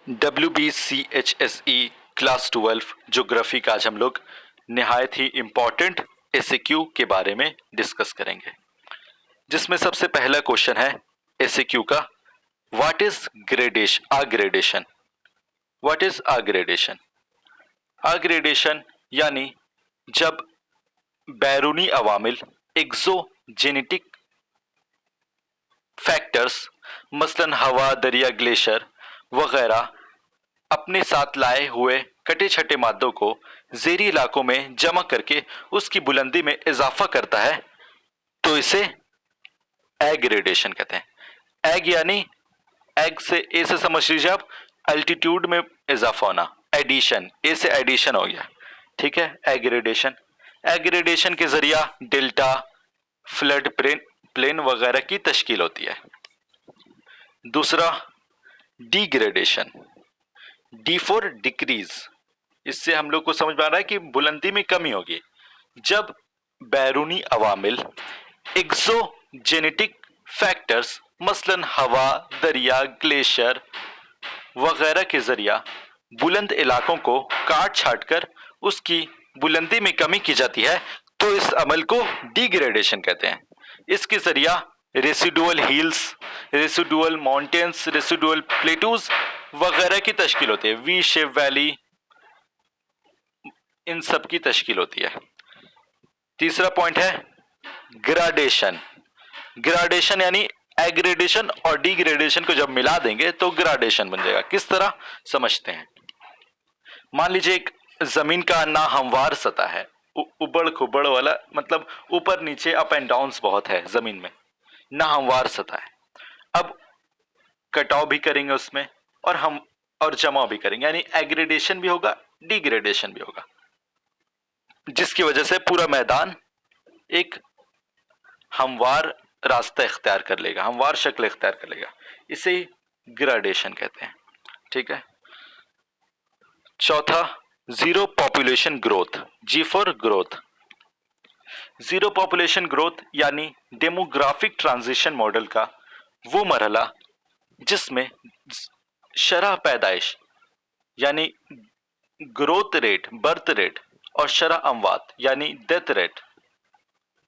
WBCHSE class 12 geography का आज हम लोग निहायत ही इम्पोर्टेंट एसएक्यू के बारे में डिस्कस करेंगे, जिसमें सबसे पहला क्वेश्चन है एसएक्यू का, what is gradation. What is aggradation? Aggradation यानी जब बैरूनी अवामिल एक्सोजेनेटिक फैक्टर्स मसलन हवा, दरिया, ग्लेशियर वगैरह अपने साथ लाए हुए कटे छटे मादों को ज़ेरी इलाकों में जमा करके उसकी बुलंदी में इजाफा करता है, तो इसे एग्रेडेशन कहते हैं। एग यानी एग से ए से समझ लीजिए आप, अल्टीट्यूड में इजाफा होना, एडिशन, ए से एडिशन हो गया, ठीक है, एग्रेडेशन। एग्रेडेशन के जरिया डेल्टा, फ्लड प्लेन वगैरह की तश्कील होती है। दूसरा डिग्रेडेशन, डी फॉर डिक्रीज, इससे हम लोग को समझ में आ रहा है कि बुलंदी में कमी होगी जब बैरूनी अवामिल एक्सोजेनेटिक फैक्टर्स मसलन हवा, दरिया, ग्लेशियर वगैरह के जरिया बुलंद इलाकों को काट छाट कर उसकी बुलंदी में कमी की जाती है, तो इस अमल को डिग्रेडेशन कहते हैं। इसके जरिया residual hills, residual mountains, residual plateaus वगैरह की तश्कील होती है, वी शेप वैली, इन सब की तश्कील होती है। तीसरा पॉइंट है ग्राडेशन। ग्राडेशन यानी एग्रेडेशन और डिग्रेडेशन को जब मिला देंगे तो ग्राडेशन बन जाएगा। किस तरह समझते हैं? मान लीजिए एक जमीन का ना हमवार सतह है, उबड़ खुबड़ वाला, मतलब ऊपर नीचे अप एंड डाउन्स बहुत है जमीन में, ना हमवार सतह है। अब कटाव भी करेंगे उसमें और जमा भी करेंगे, यानी एग्रेडेशन भी होगा, डिग्रेडेशन भी होगा, जिसकी वजह से पूरा मैदान एक हमवार रास्ता इख्तियार कर लेगा, हमवार शक्ल इख्तियार कर लेगा। इसे ग्रेडेशन कहते हैं, ठीक है। चौथा zero population growth, G for growth. Zero population growth यानी डेमोग्राफिक ट्रांजिशन मॉडल का वो मरहला जिसमें शरह पैदाइश यानी ग्रोथ रेट, बर्थ रेट, और शरह अमवात यानी डेथ रेट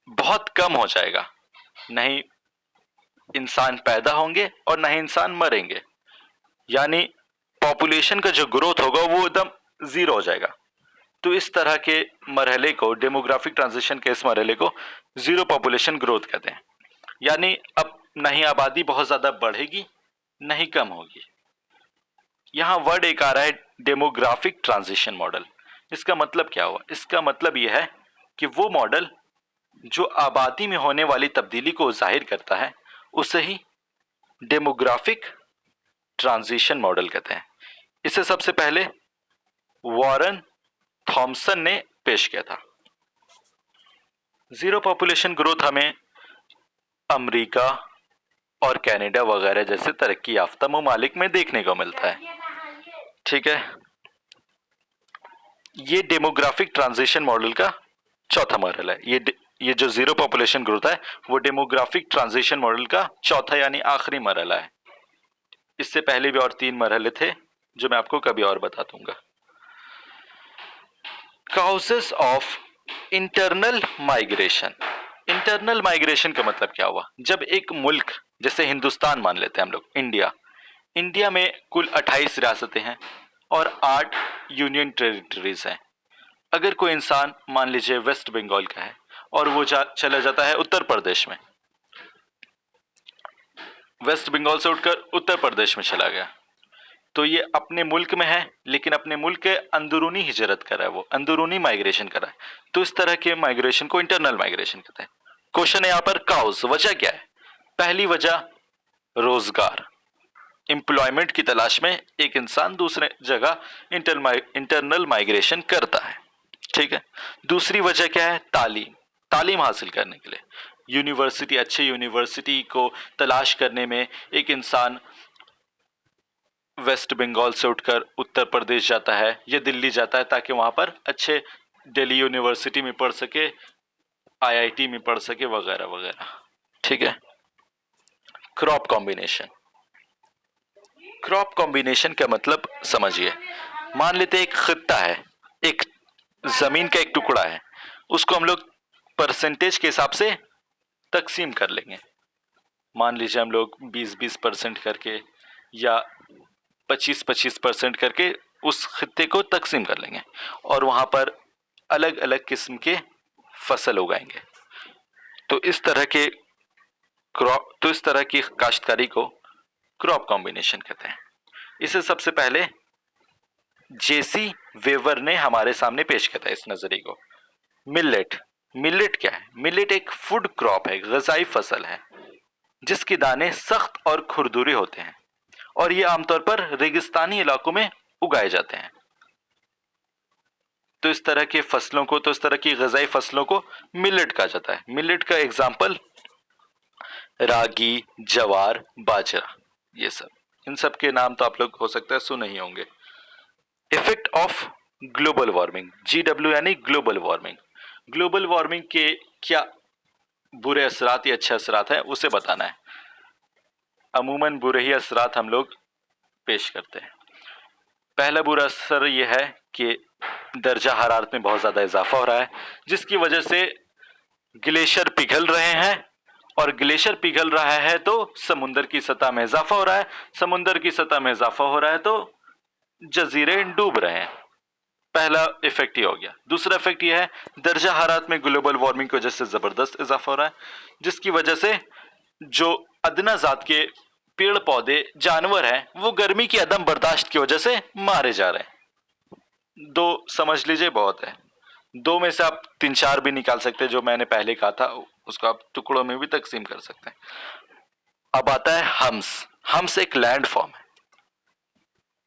बहुत कम हो जाएगा। नहीं इंसान पैदा होंगे और नहीं इंसान मरेंगे, यानी पॉपुलेशन का जो ग्रोथ होगा वो एकदम जीरो हो जाएगा। तो इस तरह के मरहले को, डेमोग्राफिक ट्रांजिशन के इस मरहले को जीरो पॉपुलेशन ग्रोथ कहते हैं। यानी अब नहीं आबादी बहुत ज्यादा बढ़ेगी, नहीं कम होगी। यहां वर्ड एक आ रहा है डेमोग्राफिक ट्रांजिशन मॉडल। इसका मतलब क्या हुआ? इसका मतलब यह है कि वो मॉडल जो आबादी में होने वाली तब्दीली को जाहिर करता है उसे ही डेमोग्राफिक ट्रांजिशन मॉडल कहते हैं। इसे सबसे पहले वॉरेन थॉमसन ने पेश किया था। जीरो पॉपुलेशन ग्रोथ हमें अमेरिका और कनाडा वगैरह जैसे तरक्की याफ्ता ममालिक में देखने को मिलता है, ठीक है। ये डेमोग्राफिक ट्रांजिशन मॉडल का चौथा मरहला है। ये जो जीरो पॉपुलेशन ग्रोथ है वो डेमोग्राफिक ट्रांजिशन मॉडल का चौथा यानी आखिरी मरहला है। इससे पहले भी और 3 मरहले थे जो मैं आपको कभी और बता दूंगा। Causes of internal migration. Internal migration का मतलब क्या हुआ? जब एक मुल्क, जैसे हिंदुस्तान मान लेते हैं हम लोग, इंडिया में कुल 28 रियासतें हैं और 8 यूनियन टेरिटरीज हैं। अगर कोई इंसान मान लीजिए वेस्ट बंगाल का है और वो चला जाता है उत्तर प्रदेश में, वेस्ट बंगाल से उठकर उत्तर प्रदेश में चला गया, तो ये अपने मुल्क में है लेकिन अपने मुल्क के अंदरूनी हिजरत कर रहा है, वो अंदरूनी माइग्रेशन कर रहा है। तो इस तरह के माइग्रेशन को इंटरनल माइग्रेशन कहते हैं। क्वेश्चन है यहाँ पर काउज, वजह क्या है? पहली वजह रोजगार, एम्प्लॉयमेंट की तलाश में एक इंसान दूसरे जगह इंटरनल माइग्रेशन करता है, ठीक है। दूसरी वजह क्या है? तालीम हासिल करने के लिए, यूनिवर्सिटी, अच्छे यूनिवर्सिटी को तलाश करने में एक इंसान वेस्ट बंगाल से उठकर उत्तर प्रदेश जाता है या दिल्ली जाता है ताकि वहां पर अच्छे दिल्ली यूनिवर्सिटी में पढ़ सके, आईआईटी में पढ़ सके वगैरह वगैरह, ठीक है। क्रॉप कॉम्बिनेशन, क्रॉप कॉम्बिनेशन का मतलब समझिए। मान लेते हैं एक खित्ता है, एक जमीन का एक टुकड़ा है, उसको हम लोग परसेंटेज के हिसाब से तकसीम कर लेंगे। मान लीजिए हम लोग 20-20% करके या 25-25% करके उस खित्ते को तकसीम कर लेंगे और वहां पर अलग अलग किस्म के फसल उगाएंगे। तो इस तरह की काश्तकारी को क्रॉप कॉम्बिनेशन कहते हैं। इसे सबसे पहले जेसी वेवर ने हमारे सामने पेश किया था इस नजरिए को। मिलेट, मिलेट क्या है? मिलेट एक फूड क्रॉप है, ग़िज़ाई फसल है जिसके दाने सख्त और खुरदुरे होते हैं और ये आमतौर पर रेगिस्तानी इलाकों में उगाए जाते हैं। तो इस तरह की ग़िज़ाई फसलों को मिलेट कहा जाता है। मिलेट का एग्जाम्पल रागी, जवार, बाजरा, ये सब, इन सब के नाम तो आप लोग हो सकता है सुने ही होंगे। Effect of global warming, GW यानी ग्लोबल वार्मिंग। ग्लोबल वार्मिंग के क्या बुरे असरात या अच्छे असरात हैं उसे बताना है। अमूमन बुरे ही असरात हम लोग पेश करते हैं। पहला बुरा असर यह है कि दर्जा हरारत में बहुत ज्यादा इजाफा हो रहा है, जिसकी वजह से ग्लेशियर पिघल रहे हैं और ग्लेशियर पिघल रहा है तो समुद्र की सतह में इजाफा हो रहा है, समुद्र की सतह में इजाफा हो रहा है तो जजीरे डूब रहे हैं। पहला इफेक्ट ये हो गया। दूसरा इफेक्ट ये है, दर्जा हरारत में ग्लोबल वार्मिंग की वजह से जबरदस्त इजाफा हो रहा है, जिसकी वजह से जो अदना जात के पेड़ पौधे जानवर हैं वो गर्मी की अदम बर्दाश्त की वजह से मारे जा रहे हैं। दो समझ लीजिए बहुत है, दो में से आप 3-4 भी निकाल सकते हैं। जो मैंने पहले कहा था उसको आप टुकड़ों में भी तकसीम कर सकते हैं। अब आता है हम्स। हम्स एक लैंड फॉर्म है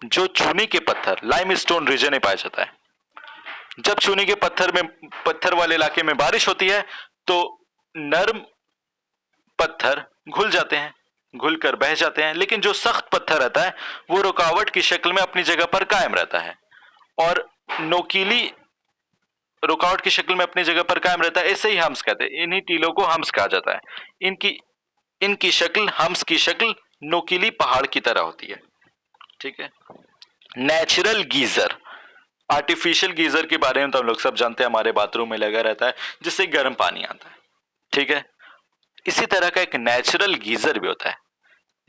जो चूने के पत्थर, लाइमस्टोन रीजन में पाया जाता है। जब चूने के पत्थर वाले इलाके में बारिश होती है तो नर्म पत्थर घुल जाते हैं, घुल कर बह जाते हैं, लेकिन जो सख्त पत्थर रहता है वो रुकावट की शक्ल में अपनी जगह पर कायम रहता है और नोकीली रुकावट की शक्ल में अपनी जगह पर कायम रहता है। इसे ही हम्स कहते हैं। इन्हीं टीलों को हम्स कहा जाता है। इनकी शक्ल, हम्स की शक्ल नोकीली पहाड़ की तरह होती है। ठीक है। नेचुरल गीजर, आर्टिफिशियल गीजर के बारे में तो हम लोग सब जानते हैं, हमारे बाथरूम में लगा रहता है जिससे गर्म पानी आता है। ठीक है। इसी तरह का एक नेचुरल गीजर भी होता है,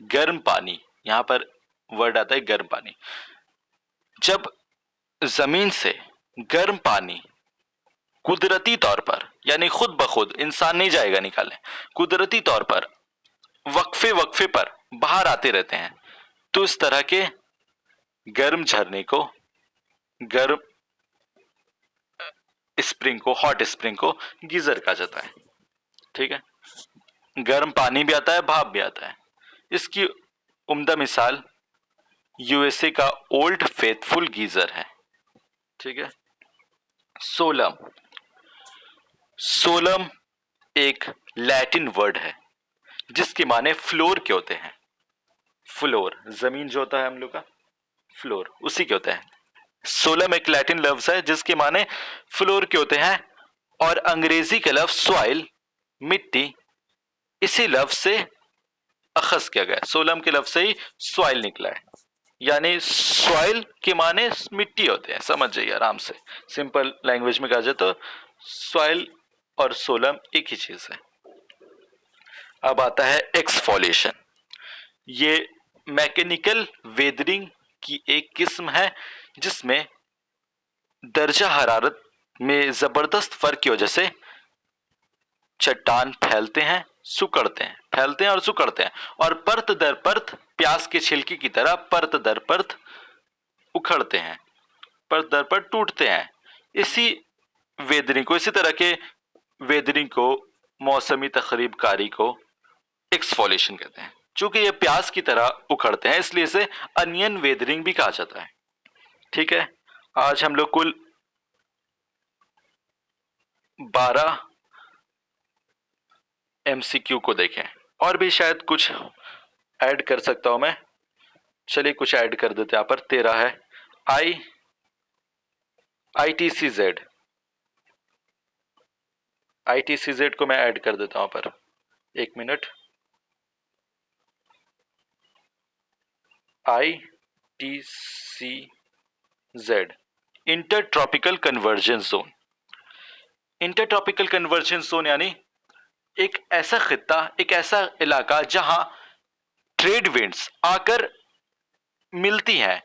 गर्म पानी। यहां पर वर्ड आता है गर्म पानी। जब जमीन से गर्म पानी कुदरती तौर पर, यानी खुद ब खुद, इंसान नहीं जाएगा निकालने, कुदरती तौर पर वक्फे वक्फे पर बाहर आते रहते हैं, तो इस तरह के गर्म झरने को, गर्म स्प्रिंग को, हॉट स्प्रिंग को गीजर कहा जाता है। ठीक है। गर्म पानी भी आता है, भाप भी आता है। इसकी उम्दा मिसाल USA का ओल्ड फेथफुल गीजर है। ठीक है। सोलम, सोलम एक लैटिन वर्ड है जिसके माने फ्लोर के होते हैं। फ्लोर, जमीन जो होता है हम लोग का, फ्लोर उसी के होते हैं। सोलम एक लैटिन लफ्ज है जिसके माने फ्लोर के होते हैं और अंग्रेजी के लफ्ज सॉइल, मिट्टी, इसी लफ्ज से अखज किया गया। सोलम के लफ्ज से ही सॉइल निकला है, यानी सॉइल के माने मिट्टी होते हैं। समझ जाइए आराम से, सिंपल लैंग्वेज में कहा जाए तो सॉइल और सोलम एक ही चीज है। अब आता है एक्सफोलिएशन। ये मैकेनिकल वेदरिंग की एक किस्म है जिसमें दर्जा हरारत में जबरदस्त फर्क की वजह से चट्टान फैलते हैं, सुकड़ते हैं, फैलते हैं और सुकड़ते हैं, और परत दर परत प्याज के छिलके की तरह परत दर परत उखड़ते हैं, परत दर परत टूटते हैं। इसी इसी तरह के वेदरिंग को, मौसमी तखरीबकारी को एक्सफोलिएशन कहते हैं। चूंकि ये प्याज की तरह उखड़ते हैं इसलिए इसे अनियन वेदरिंग भी कहा जाता है। ठीक है। आज हम लोग कुल 12 MCQ को देखें, और भी शायद कुछ ऐड कर सकता हूं मैं। चलिए कुछ ऐड कर देते हैं। यहाँ पर 13 है। ITCZ, ITCZ को मैं ऐड कर देता हूं पर, 1 minute. ITCZ, inter tropical convergence zone. Inter tropical convergence zone यानी एक ऐसा खित्ता, एक ऐसा इलाका जहां ट्रेड विंड्स आकर मिलती हैं,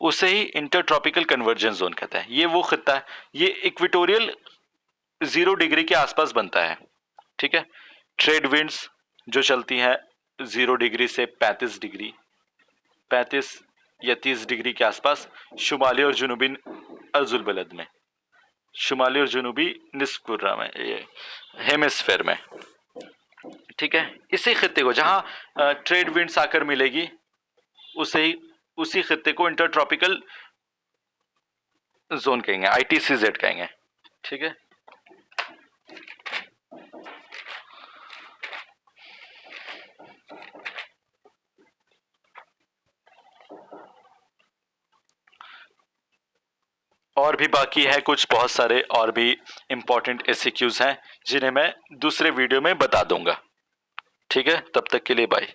उसे ही इंटर ट्रॉपिकल कन्वर्जेंस जोन कहते हैं। ये वो खित्ता है, ये इक्वेटोरियल 0 डिग्री के आसपास बनता है। ठीक है, ट्रेड विंड्स जो चलती हैं 0 डिग्री से 35 डिग्री, 35 या 30 डिग्री के आसपास, शुमाली और जुनूबी अर्जुल बलद में, शुमाली और जुनूबी निस्फ कुर्रा में, ये हेमिस्फेयर में। ठीक है, इसी खित्ते को जहां ट्रेड विंड्स आकर मिलेगी, उसी खित्ते को इंटर ट्रॉपिकल जोन कहेंगे, ITCZ कहेंगे। ठीक है, और भी बाकी है कुछ, बहुत सारे और भी इंपॉर्टेंट SAQs हैं जिन्हें मैं दूसरे वीडियो में बता दूंगा। ठीक है, तब तक के लिए बाय।